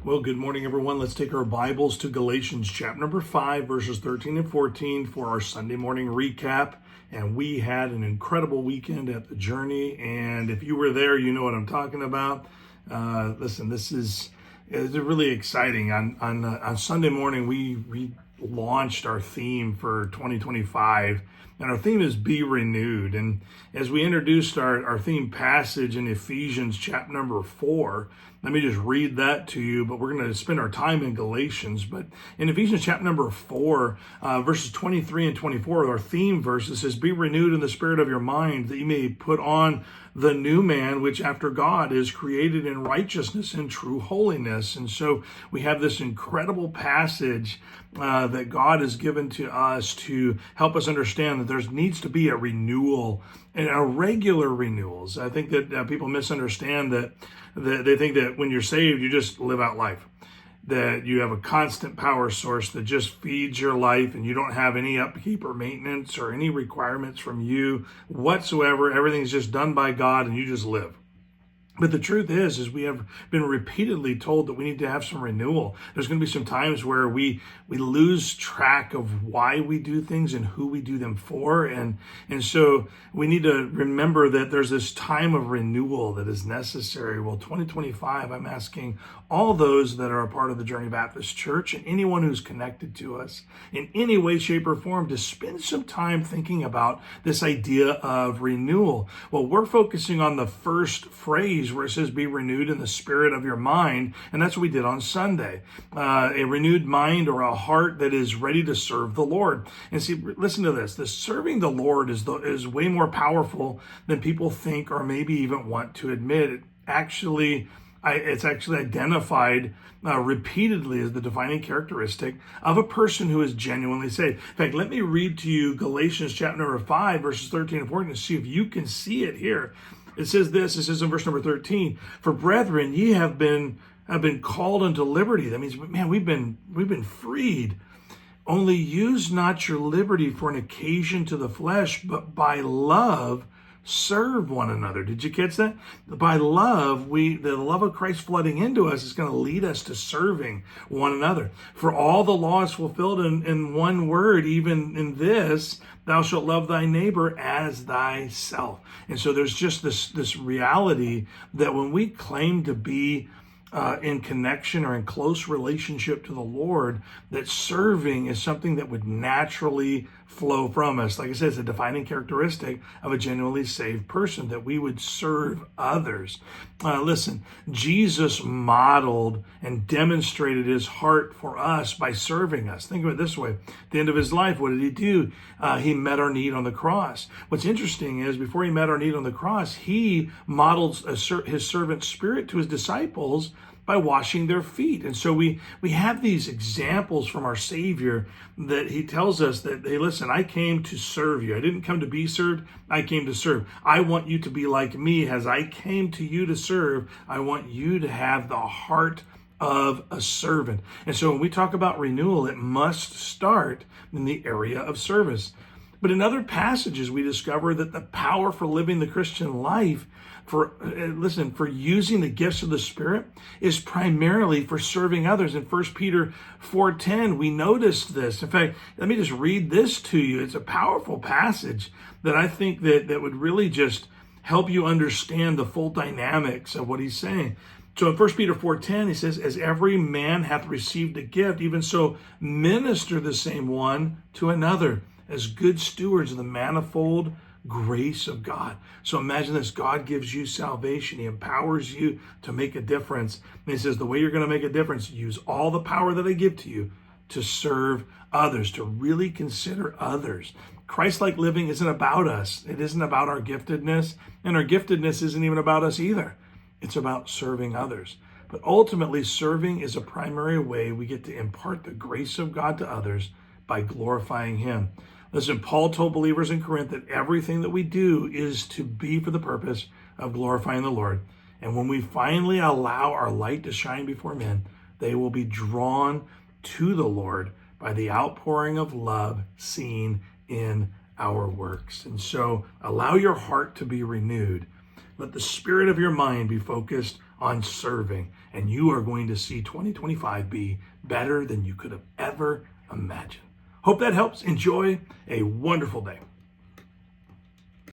Well, good morning, everyone. Let's take our Bibles to Galatians chapter number 5, verses 13 and 14 for our Sunday morning recap. And we had an incredible weekend at the Journey. And if you were there, you know what I'm talking about. Listen, this is really exciting. On Sunday morning, we launched our theme for 2025. And our theme is Be Renewed. And as we introduced our theme passage in Ephesians chapter number 4, let me just read that to you, but we're going to spend our time in Galatians. But in Ephesians chapter number 4, verses 23 and 24, our theme verse says, Be renewed in the spirit of your mind, that you may put on the new man, which after God is created in righteousness and true holiness. And so we have this incredible passage that God has given to us to help us understand that there needs to be a renewal and a regular renewals. I think that people misunderstand that they think that when you're saved, you just live out life, that you have a constant power source that just feeds your life and you don't have any upkeep or maintenance or any requirements from you whatsoever. Everything's just done by God and you just live. But the truth is we have been repeatedly told that we need to have some renewal. There's going to be some times where we lose track of why we do things and who we do them for. And so we need to remember that there's this time of renewal that is necessary. Well, 2025, I'm asking all those that are a part of the Journey Baptist Church and anyone who's connected to us in any way, shape, or form to spend some time thinking about this idea of renewal. Well, we're focusing on the first phrase where it says be renewed in the spirit of your mind, and that's what we did on Sunday. A renewed mind or a heart that is ready to serve the Lord. And see, listen to this. The serving the Lord is way more powerful than people think or maybe even want to admit. It's actually identified repeatedly as the defining characteristic of a person who is genuinely saved. In fact, let me read to you Galatians chapter number 5, verses 13 and 14 to see if you can see it here. It says this, it says in verse number 13, for brethren, ye have been called unto liberty. That means, man, we've been freed. Only use not your liberty for an occasion to the flesh, but by love serve one another. Did you catch that? By love, the love of Christ flooding into us is going to lead us to serving one another. For all the law is fulfilled in one word, even in this, thou shalt love thy neighbor as thyself. And so there's just this reality that when we claim to be in connection or in close relationship to the Lord, that serving is something that would naturally flow from us. Like I said, it's a defining characteristic of a genuinely saved person, that we would serve others. Listen, Jesus modeled and demonstrated his heart for us by serving us. Think of it this way. At the end of his life, what did he do? He met our need on the cross. What's interesting is before he met our need on the cross, he modeled his servant spirit to his disciples by washing their feet. And so we have these examples from our Savior that he tells us that, hey, listen, I came to serve you. I didn't come to be served. I came to serve. I want you to be like me. As I came to you to serve, I want you to have the heart of a servant. And so when we talk about renewal, it must start in the area of service. But in other passages, we discover that the power for living the Christian life, for using the gifts of the Spirit, is primarily for serving others. In 1 Peter 4:10, we noticed this. In fact, let me just read this to you. It's a powerful passage that I think that would really just help you understand the full dynamics of what he's saying. So in 1 Peter 4:10, he says, as every man hath received a gift, even so minister the same one to another, as good stewards of the manifold grace of God. So imagine this. God gives you salvation. He empowers you to make a difference. And he says, the way you're going to make a difference, use all the power that I give to you to serve others, to really consider others. Christ-like living isn't about us. It isn't about our giftedness. And our giftedness isn't even about us either. It's about serving others. But ultimately, serving is a primary way we get to impart the grace of God to others by glorifying him. Listen, Paul told believers in Corinth that everything that we do is to be for the purpose of glorifying the Lord. And when we finally allow our light to shine before men, they will be drawn to the Lord by the outpouring of love seen in our works. And so allow your heart to be renewed. Let the spirit of your mind be focused on serving, and you are going to see 2025 be better than you could have ever imagined. Hope that helps. Enjoy a wonderful day.